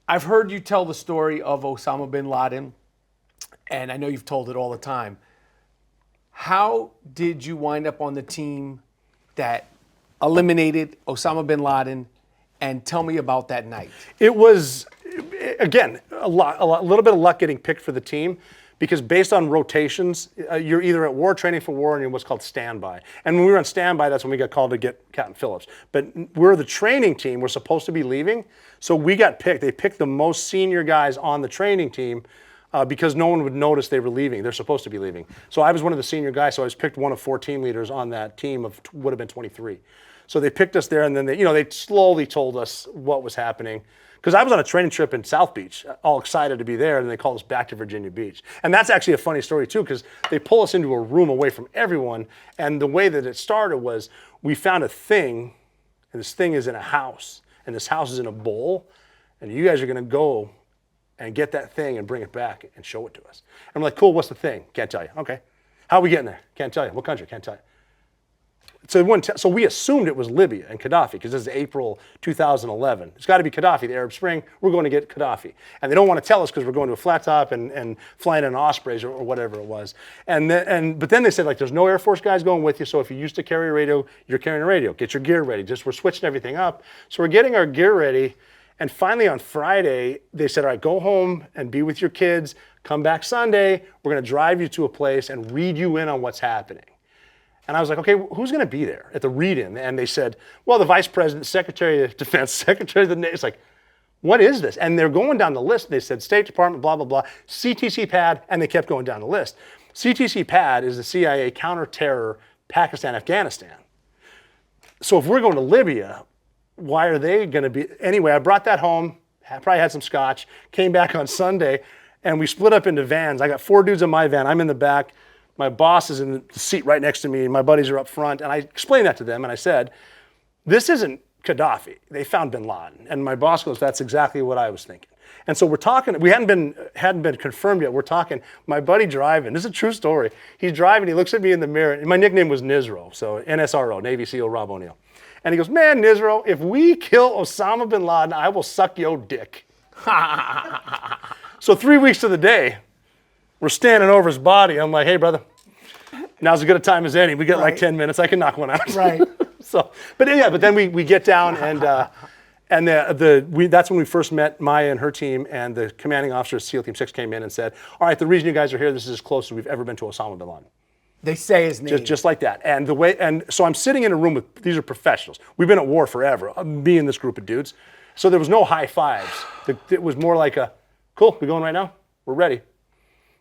I've heard you tell the story of Osama bin Laden, and I know you've told it all the time. How did you wind up on the team that eliminated Osama bin Laden? And tell me about that night. It was, again, a little bit of luck getting picked for the team, because based on rotations, you're either at war training for war, and you're what's called standby. And when we were on standby, that's when we got called to get Captain Phillips. But we're the training team. We're supposed to be leaving, so we got picked. They picked the most senior guys on the training team because no one would notice they were leaving. They're supposed to be leaving. So I was one of the senior guys. So I was picked one of 4 team leaders on that team of would have been 23. So they picked us there, and then they slowly told us what was happening. Because I was on a training trip in South Beach, all excited to be there, and they called us back to Virginia Beach. And that's actually a funny story too, because they pull us into a room away from everyone, and the way that it started was we found a thing, and this thing is in a house, and this house is in a bowl, and you guys are going to go and get that thing and bring it back and show it to us. And I'm like, cool, what's the thing? Can't tell you. Okay. How are we getting there? Can't tell you. What country? Can't tell you. So we assumed it was Libya and Gaddafi, because this is April 2011. It's got to be Gaddafi, the Arab Spring. We're going to get Gaddafi. And they don't want to tell us because we're going to a flat top and flying in Ospreys or whatever it was. But then they said, like, there's no Air Force guys going with you, so if you used to carry a radio, you're carrying a radio. Get your gear ready. We're switching everything up. So we're getting our gear ready. And finally on Friday, they said, all right, go home and be with your kids. Come back Sunday. We're going to drive you to a place and read you in on what's happening. And I was like, okay, who's going to be there at the read-in? And they said, well, the Vice President, Secretary of Defense, Secretary of the Navy. It's like, what is this? And they're going down the list. They said State Department, blah, blah, blah, CTC PAD, and they kept going down the list. CTC PAD is the CIA counter-terror Pakistan, Afghanistan. So if we're going to Libya, why are they going to be? Anyway, I brought that home, probably had some scotch, came back on Sunday, and we split up into vans. I got 4 dudes in my van. I'm in the back. My boss is in the seat right next to me, and my buddies are up front. And I explained that to them, and I said, this isn't Gaddafi. They found bin Laden. And my boss goes, that's exactly what I was thinking. And so we're talking, we hadn't been confirmed yet. We're talking, my buddy driving, this is a true story. He's driving, he looks at me in the mirror, and my nickname was Nizro, so NSRO, Navy SEAL Rob O'Neill. And he goes, man, Nizro, if we kill Osama bin Laden, I will suck your dick. So 3 weeks to the day, we're standing over his body. I'm like, hey, brother, now's as good a time as any. We got like 10 minutes. I can knock one out. Right. But then we get down, and that's when we first met Maya and her team, and the commanding officer of SEAL Team 6 came in and said, all right, the reason you guys are here, this is as close as we've ever been to Osama bin Laden. They say his name. Just like that. And so I'm sitting in a room with, these are professionals. We've been at war forever, me and this group of dudes. So there was no high fives. It was more like cool, we going right now? We're ready.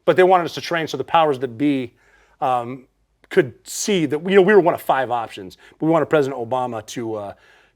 But they wanted us to train so the powers that be could see that, we were one of 5 options. But we wanted President Obama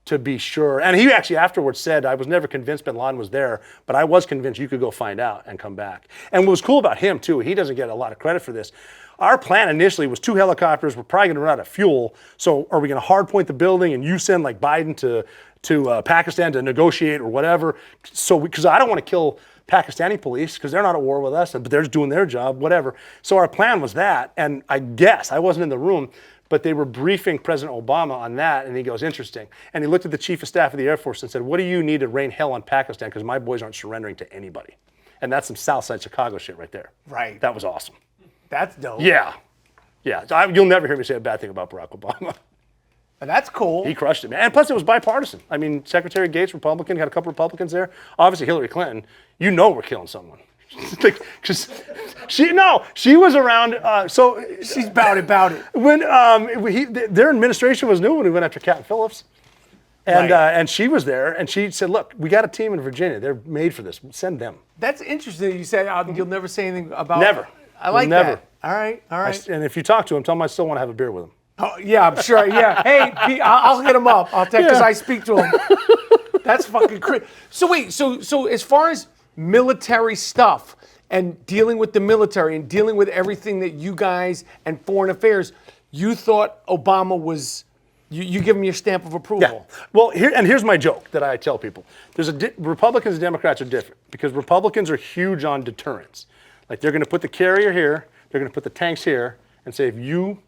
to be sure. And he actually afterwards said, I was never convinced bin Laden was there, but I was convinced you could go find out and come back. And what was cool about him too, he doesn't get a lot of credit for this. Our plan initially was 2 helicopters. We're probably going to run out of fuel. So are we going to hard point the building and you send like Biden to Pakistan to negotiate or whatever? So because I don't want to kill Pakistani police because they're not at war with us, but they're just doing their job, whatever. So our plan was that, and I guess I wasn't in the room, but they were briefing President Obama on that, and he goes, interesting. And he looked at the Chief of Staff of the Air Force and said, what do you need to rain hell on Pakistan because my boys aren't surrendering to anybody? And that's some Southside Chicago shit right there. Right. That was awesome. That's dope. Yeah. You'll never hear me say a bad thing about Barack Obama. That's cool. He crushed it, man. And plus, it was bipartisan. I mean, Secretary Gates, Republican, got a couple Republicans there. Obviously, Hillary Clinton. We're killing someone. Because she was around. So she's about it. When their administration was new when we went after Captain Phillips, and she was there, and she said, "Look, we got a team in Virginia. They're made for this. Send them." That's interesting. You said you'll never say anything about. Never. I like never. that. All right. And if you talk to him, tell him I still want to have a beer with him. Oh, yeah, I'm sure. Yeah. Hey, Pete, I'll hit him up. I'll take because I speak to him. That's fucking crazy. So wait, so as far as military stuff and dealing with the military and dealing with everything that you guys and foreign affairs, you thought Obama was. You give him your stamp of approval. Yeah. Well, here's my joke that I tell people. Republicans and Democrats are different because Republicans are huge on deterrence. Like they're going to put the carrier here, they're going to put the tanks here, and say if you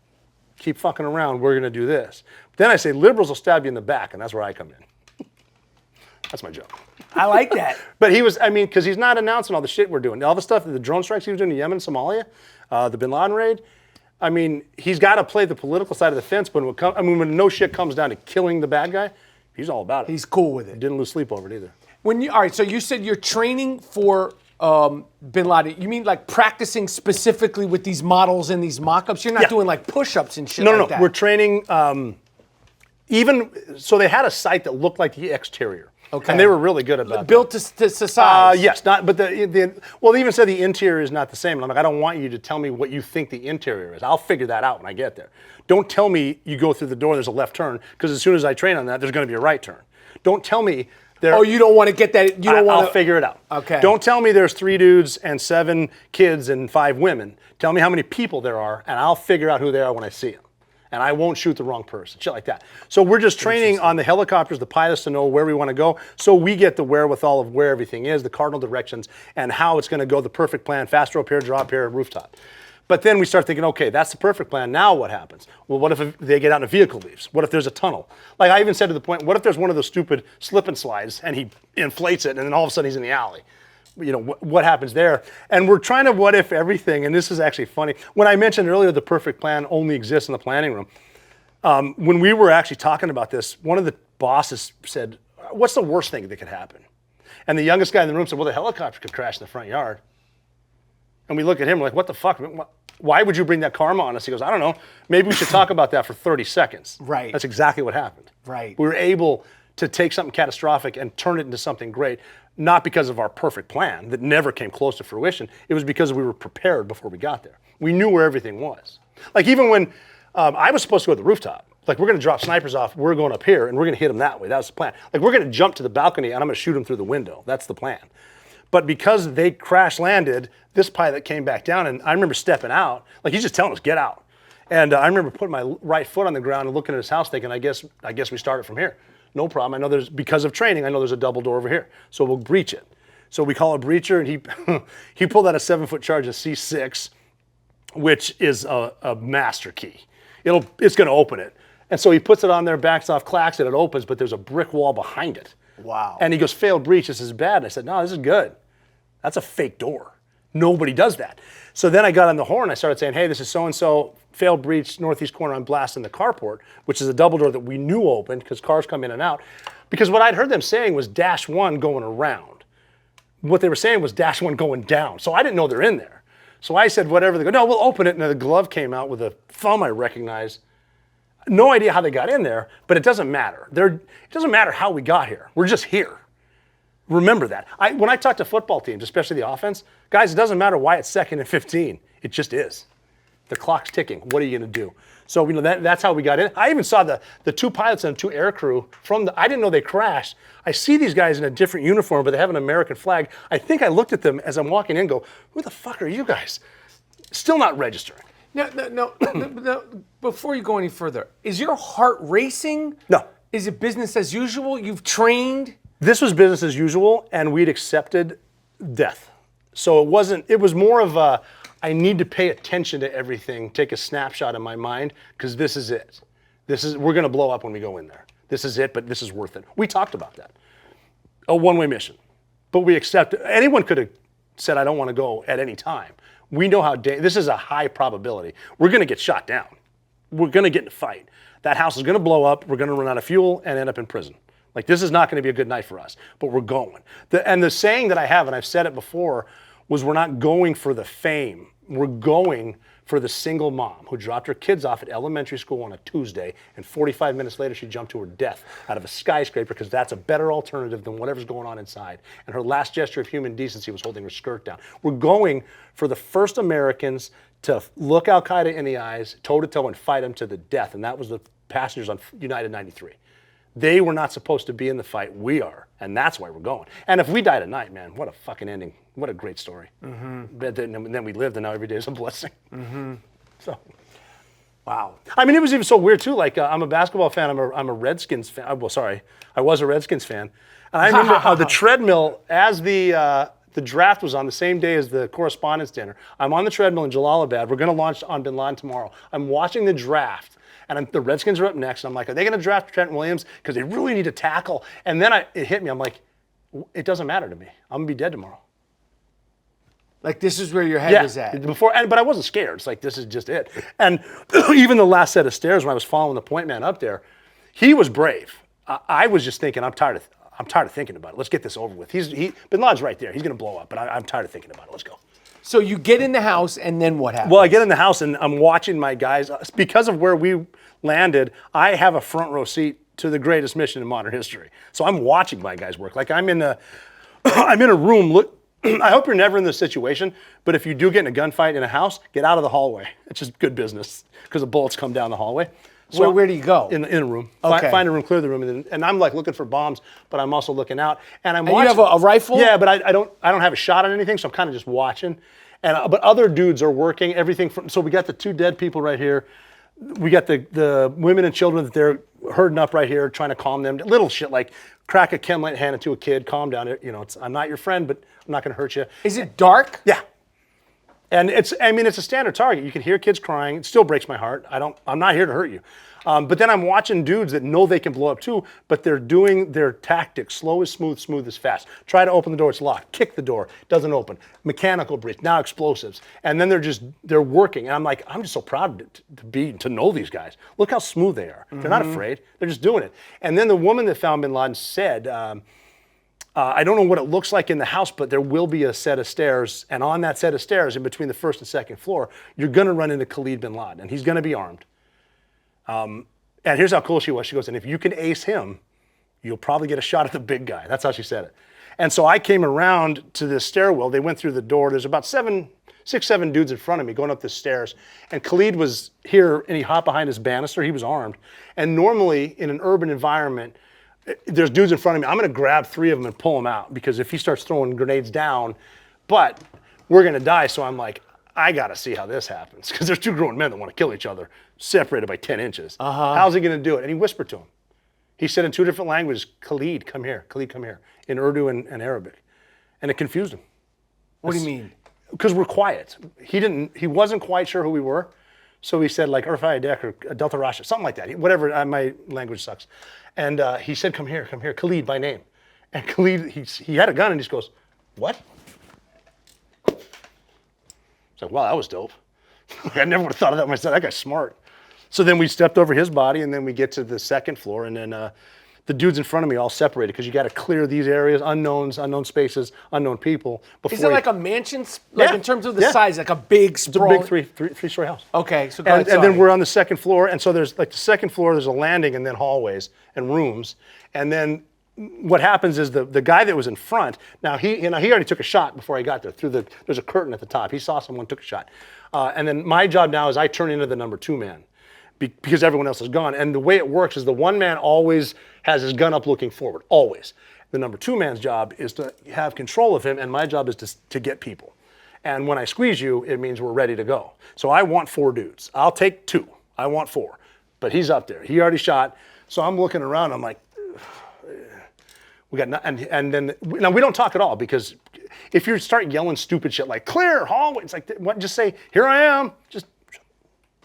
keep fucking around, we're going to do this. Then I say liberals will stab you in the back, and that's where I come in. That's my joke. I like that. But he was, I mean, because he's not announcing all the shit we're doing. All the stuff, the drone strikes he was doing in Yemen, Somalia, the Bin Laden raid. I mean, he's got to play the political side of the fence, but when no shit comes down to killing the bad guy, he's all about it. He's cool with it. Didn't lose sleep over it either. All right, so you said you're training for Bin Laden. You mean like practicing specifically with these models and these mock-ups? You're not doing like push-ups and shit like that? No. We're training, so they had a site that looked like the exterior. Okay. And they were really good about Built to size. Yes, but they even said the interior is not the same. And I'm like, I don't want you to tell me what you think the interior is. I'll figure that out when I get there. Don't tell me you go through the door, there's a left turn, because as soon as I train on that, there's going to be a right turn. Don't tell me there. Oh, you don't want to get that. You don't want to. I'll figure it out. Okay. Don't tell me there's 3 dudes and 7 kids and 5 women. Tell me how many people there are, and I'll figure out who they are when I see them. And I won't shoot the wrong person, shit like that. So we're just training on the helicopters, the pilots to know where we want to go, so we get the wherewithal of where everything is, the cardinal directions, and how it's going to go, the perfect plan, fast rope here, drop here, rooftop. But then we start thinking, okay, that's the perfect plan. Now what happens? Well, what if they get out and a vehicle leaves? What if there's a tunnel? Like I even said to the point, what if there's one of those stupid slip and slides and he inflates it and then all of a sudden he's in the alley? You know, what happens there? And we're trying to what if everything, and this is actually funny. When I mentioned earlier the perfect plan only exists in the planning room, when we were actually talking about this, one of the bosses said, what's the worst thing that could happen? And the youngest guy in the room said, well, the helicopter could crash in the front yard. And we look at him like, what the fuck? Why would you bring that karma on us? He goes, I don't know. Maybe we should talk about that for 30 seconds. Right. That's exactly what happened. Right. We were able to take something catastrophic and turn it into something great, not because of our perfect plan that never came close to fruition. It was because we were prepared before we got there. We knew where everything was. Like even when I was supposed to go to the rooftop, like we're going to drop snipers off, we're going up here, and we're going to hit them that way. That was the plan. Like we're going to jump to the balcony, and I'm going to shoot them through the window. That's the plan. But because they crash landed, this pilot came back down, and I remember stepping out. Like he's just telling us, get out. And I remember putting my right foot on the ground and looking at his house thinking, I guess we started from here. No problem. I know because of training, I know there's a double door over here. So we'll breach it. So we call a breacher, and he pulled out a 7-foot charge, a C6, which is a master key. It's going to open it. And so he puts it on there, backs off, clacks it, it opens, but there's a brick wall behind it. Wow. And he goes, failed breach, this is bad. And I said, no, this is good. That's a fake door. Nobody does that. So then I got on the horn, I started saying, hey, this is so-and-so, failed breach, northeast corner, I'm blasting the carport, which is a double door that we knew opened because cars come in and out. Because what I'd heard them saying was -1 going around. What they were saying was -1 going down. So I didn't know they're in there. So I said, whatever. They go, no, we'll open it. And the glove came out with a thumb I recognized. No idea how they got in there, but it doesn't matter. It doesn't matter how we got here. We're just here. Remember that. When I talk to football teams, especially the offense, guys, it doesn't matter why it's 2nd and 15. It just is. The clock's ticking. What are you going to do? So that's how we got in. I even saw the 2 pilots and 2 air crew I didn't know they crashed. I see these guys in a different uniform, but they have an American flag. I think I looked at them as I'm walking in and go, who the fuck are you guys? Still not registering. No. Before you go any further, is your heart racing? No. Is it business as usual? You've trained? This was business as usual, and we'd accepted death. So it was more of I need to pay attention to everything, take a snapshot in my mind, because this is it. We're going to blow up when we go in there. This is it, but this is worth it. We talked about that. A one-way mission. But we accept it. Anyone could have said, I don't want to go at any time. We know this is a high probability. We're going to get shot down. We're going to get in a fight. That house is going to blow up. We're going to run out of fuel and end up in prison. Like, this is not going to be a good night for us, but we're going. And the saying that I have, and I've said it before, was we're not going for the fame. We're going for the single mom who dropped her kids off at elementary school on a Tuesday, and 45 minutes later she jumped to her death out of a skyscraper because that's a better alternative than whatever's going on inside. And her last gesture of human decency was holding her skirt down. We're going for the first Americans to look Al-Qaeda in the eyes, toe-to-toe, and fight them to the death. And that was the passengers on United 93. They were not supposed to be in the fight. We are. And that's why we're going. And if we die tonight, man, what a fucking ending. What a great story. Mm-hmm. But then we lived, and now every day is a blessing. Mm-hmm. So, wow. I mean, it was even so weird, too. Like, I'm a basketball fan. I'm a Redskins fan. Well, sorry. I was a Redskins fan. And I remember the treadmill, as the draft was on the same day as the correspondence dinner. I'm on the treadmill in Jalalabad. We're going to launch on Bin Laden tomorrow. I'm watching the draft. And the Redskins are up next. And I'm like, are they going to draft Trent Williams? Because they really need to tackle. And then it hit me. I'm like, it doesn't matter to me. I'm going to be dead tomorrow. Like, this is where your head was at. But I wasn't scared. It's like, this is just it. And even the last set of stairs when I was following the point man up there, he was brave. I was just thinking, I'm tired of thinking about it. Let's get this over with. Bin Laden's right there. He's going to blow up, but I'm tired of thinking about it. Let's go. So you get in the house, and then what happens? Well, I get in the house, and I'm watching my guys. Because of where we landed, I have a front row seat to the greatest mission in modern history. So I'm watching my guys work. Like, I'm in a room. Look, I hope you're never in this situation, but if you do get in a gunfight in a house, get out of the hallway. It's just good business because the bullets come down the hallway. So where do you go? In a room. Okay. Find a room, clear the room, and I'm like looking for bombs, but I'm also looking out. And I'm watching. You have a rifle? Yeah, but I don't have a shot on anything, so I'm kind of just watching. But other dudes are working everything from. So we got the 2 dead people right here. We got the women and children that they're herding up right here, trying to calm them. Little shit like crack a chem light, hand it to a kid, calm down. I'm not your friend, but I'm not going to hurt you. Is it dark? Yeah. And it's a standard target. You can hear kids crying. It still breaks my heart. I'm not here to hurt you. But then I'm watching dudes that know they can blow up too, but they're doing their tactics. Slow is smooth, smooth is fast. Try to open the door, it's locked. Kick the door, doesn't open. Mechanical breach, now explosives. And then they're working. And I'm like, I'm just so proud to know these guys. Look how smooth they are. They're not afraid. They're just doing it. And then the woman that found Bin Laden said, I don't know what it looks like in the house, but there will be a set of stairs. And on that set of stairs, in between the first and second floor, you're going to run into Khalid Bin Laden. And he's going to be armed. And here's how cool she was. She goes, and if you can ace him, you'll probably get a shot at the big guy. That's how she said it. And so I came around to this stairwell. They went through the door. There's about 6, 7 dudes in front of me going up the stairs. And Khalid was here, and he hopped behind his banister. He was armed. And normally, in an urban environment, there's dudes in front of me. I'm going to grab 3 of them and pull them out, because if he starts throwing grenades down, but we're going to die. So I'm like, I got to see how this happens, because there's 2 grown men that want to kill each other, separated by 10 inches. How's he going to do it? And he whispered to him. He said in 2 different languages, Khalid, come here. Khalid, come here. In Urdu and Arabic. And it confused him. What do you mean? Because we're quiet. He wasn't quite sure who we were. So he said like Urfai Dek or Delta Rasha, something like that. Whatever, my language sucks. And he said, come here, Khalid by name. And Khalid, he had a gun and he just goes, what? It's like, wow, that was dope. I never would have thought of that myself. That guy's smart. So then we stepped over his body, and then we get to the second floor, and then the dudes in front of me all separated, because you got to clear these areas, unknowns, unknown spaces, unknown people. Is it like a mansion, like in terms of the size, like a big sprawl? It's a big three-story house. Okay, so and then we're on the second floor, and so there's like the second floor, there's a landing, and then hallways and rooms, and then what happens is the guy that was in front, now he already took a shot before I got there. There's a curtain at the top. He saw someone, took a shot, and then my job now is I turn into the number 2 man, because everyone else is gone. And the way it works is the 1 man always has his gun up looking forward, always. The number 2 man's job is to have control of him, and my job is to get people. And when I squeeze you, it means we're ready to go. So I want 4 dudes. I'll take 2. I want 4. But he's up there. He already shot. So I'm looking around. I'm like, we got and then now we don't talk at all, because if you start yelling stupid shit like clear hallway, it's like what? Just say here I am. Just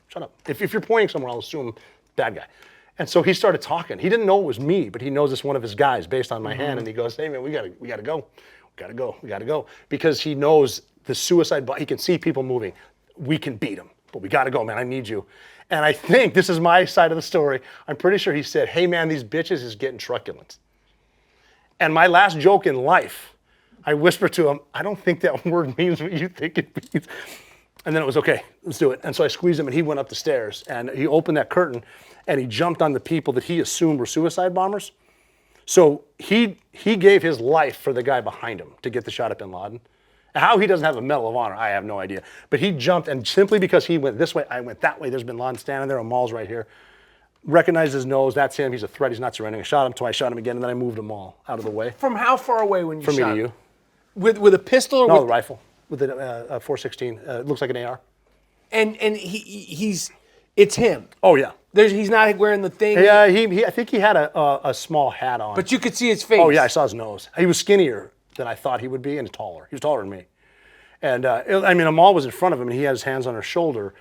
shut up. If you're pointing somewhere, I'll assume bad guy. And so he started talking. He didn't know it was me, but he knows it's one of his guys based on my hand. And he goes, hey man, we gotta go, because he knows the suicide. He can see people moving. We can beat him, but we gotta go, man. I need you. And I think this is my side of the story. I'm pretty sure he said, hey man, these bitches is getting truculent. And my last joke in life, I whispered to him, I don't think that word means what you think it means. And then it was, okay, let's do it. And so I squeezed him, and he went up the stairs, and he opened that curtain, and he jumped on the people that he assumed were suicide bombers. So he gave his life for the guy behind him to get the shot at Bin Laden. How he doesn't have a Medal of Honor, I have no idea. But he jumped, and simply because he went this way, I went that way, there's Bin Laden standing there, Amal's right here. Recognized his nose, that's him, he's a threat, he's not surrendering. I shot him twice, shot him again, and then I moved them all out of the way. From how far away when you shot? From me to you. With a pistol or no, with a rifle, with a .416. It looks like an AR. And it's him. Oh yeah. He's not wearing the thing. Yeah, I think he had a small hat on. But you could see his face. Oh yeah, I saw his nose. He was skinnier than I thought he would be, and taller. He was taller than me. And Amal was in front of him, and he had his hands on her shoulder.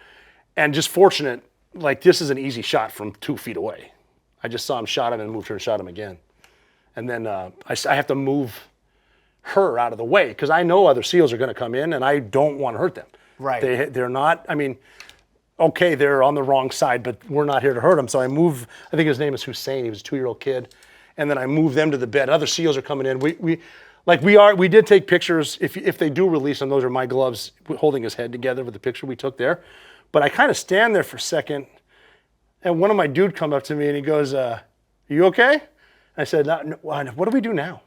And just fortunate, like this is an easy shot from 2 feet away. I just saw him shot him and moved her and shot him again. And then I have to move her out of the way because I know other SEALs are going to come in and I don't want to hurt them. Right. They're not, I mean, okay, they're on the wrong side, but we're not here to hurt them. So I move, I think his name is Hussein. He was a 2-year-old kid. And then I move them to the bed. Other SEALs are coming in. We did take pictures. If they do release them, those are my gloves holding his head together with the picture we took there. But I kind of stand there for a second, and one of my dude come up to me and he goes, "Are you okay?" I said, no, "What do we do now?"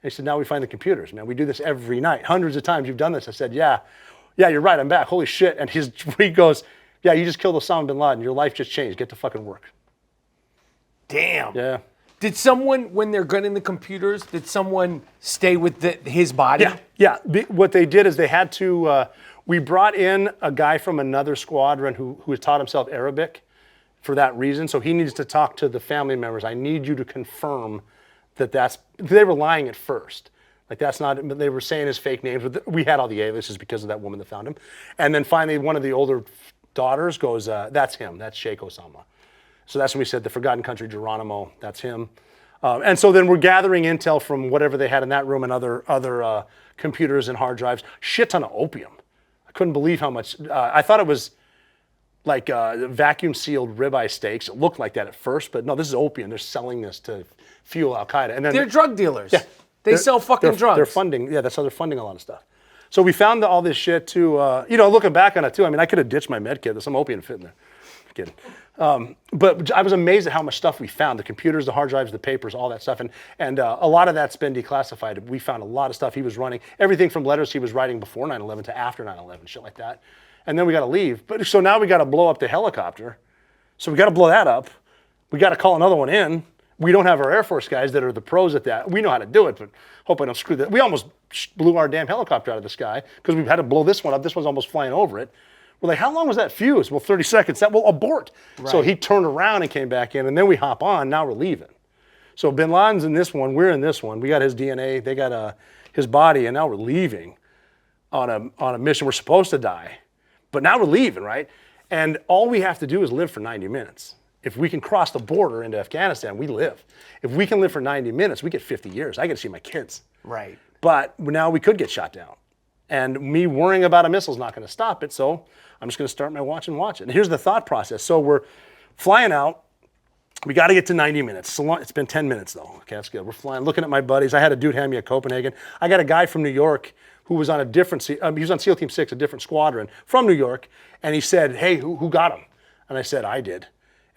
And he said, "Now we find the computers, man. We do this every night. Hundreds of times you've done this." I said, Yeah, you're right. I'm back. Holy shit." And he goes, "Yeah, you just killed Osama bin Laden. Your life just changed. Get to fucking work." Damn. Yeah. Did someone, when they're gunning the computers, did someone stay with his body? Yeah. What they did is they had to, we brought in a guy from another squadron who has taught himself Arabic for that reason. So he needs to talk to the family members. I need you to confirm they were lying at first. Like that's not, they were saying his fake names. We had all the aliases because of that woman that found him. And then finally one of the older daughters goes, "That's him, that's Sheikh Osama." So that's when we said the Forgotten Country Geronimo, that's him. And so then we're gathering intel from whatever they had in that room and other computers and hard drives. Shit ton of opium. I couldn't believe how much. I thought it was like vacuum sealed ribeye steaks. It looked like that at first, but no, this is opium. They're selling this to fuel Al Qaeda. And then They're drug dealers. Yeah, They sell fucking drugs. They're funding. Yeah, that's how they're funding a lot of stuff. So we found all this shit too. Looking back on it too. I mean, I could have ditched my med kit. There's some opium fit in there. Kidding. But I was amazed at how much stuff we found. The computers, the hard drives, the papers, all that stuff. And a lot of that's been declassified. We found a lot of stuff he was running. Everything from letters he was writing before 9/11 to after 9/11, shit like that. And then we got to leave. But so now we got to blow up the helicopter. So we got to blow that up. We got to call another one in. We don't have our Air Force guys that are the pros at that. We know how to do it, but hope I don't screw that. We almost blew our damn helicopter out of the sky because we've had to blow this one up. This one's almost flying over it. We're like, how long was that fuse? Well, 30 seconds. That will abort. Right. So he turned around and came back in, and then we hop on. Now we're leaving. So bin Laden's in this one. We're in this one. We got his DNA. They got his body, and now we're leaving on a mission. We're supposed to die, but now we're leaving, right? And all we have to do is live for 90 minutes. If we can cross the border into Afghanistan, we live. If we can live for 90 minutes, we get 50 years. I get to see my kids. Right. But now we could get shot down. And me worrying about a missile is not going to stop it, so I'm just going to start my watch and watch it. And here's the thought process. So we're flying out. We got to get to 90 minutes. So long, it's been 10 minutes, though. Okay, that's good. We're flying, looking at my buddies. I had a dude hand me a Copenhagen. I got a guy from New York who was on a different, he was on SEAL Team 6, a different squadron from New York, and he said, "Hey, who got him?" And I said, "I did."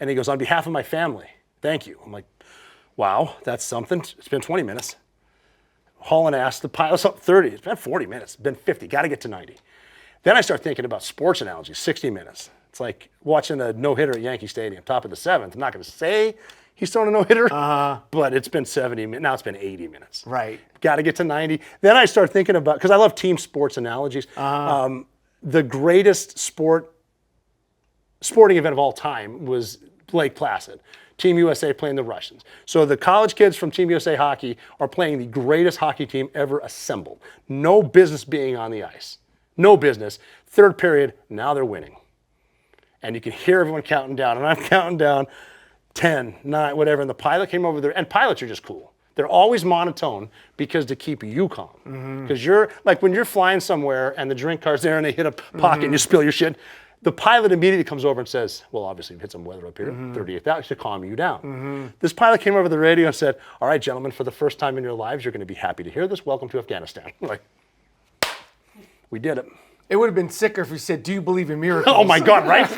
And he goes, "On behalf of my family, thank you." I'm like, wow, that's something. It's been 20 minutes. Hauling ass, the pilot's up 30. It's been 40 minutes. It's been 50. Got to get to 90. Then I start thinking about sports analogies, 60 minutes. It's like watching a no-hitter at Yankee Stadium, top of the 7th. I'm not going to say he's throwing a no-hitter, but it's been 70 minutes. Now it's been 80 minutes. Right. Got to get to 90. Then I start thinking about, because I love team sports analogies, the greatest sporting event of all time was Lake Placid. Team USA playing the Russians. So the college kids from Team USA hockey are playing the greatest hockey team ever assembled. No business being on the ice. No business. Third period, now they're winning. And you can hear everyone counting down, and I'm counting down 10, 9, whatever, and the pilot came over there, and pilots are just cool. They're always monotone because to keep you calm. Because you're, like when you're flying somewhere and the drink car's there and they hit a pocket and you spill your shit, the pilot immediately comes over and says, well, obviously, we've hit some weather up here, 38,000 to calm you down. This pilot came over the radio and said, "All right, gentlemen, for the first time in your lives, you're going to be happy to hear this. Welcome to Afghanistan." We're like, we did it. It would have been sicker if he said, "Do you believe in miracles?" Oh my God, right?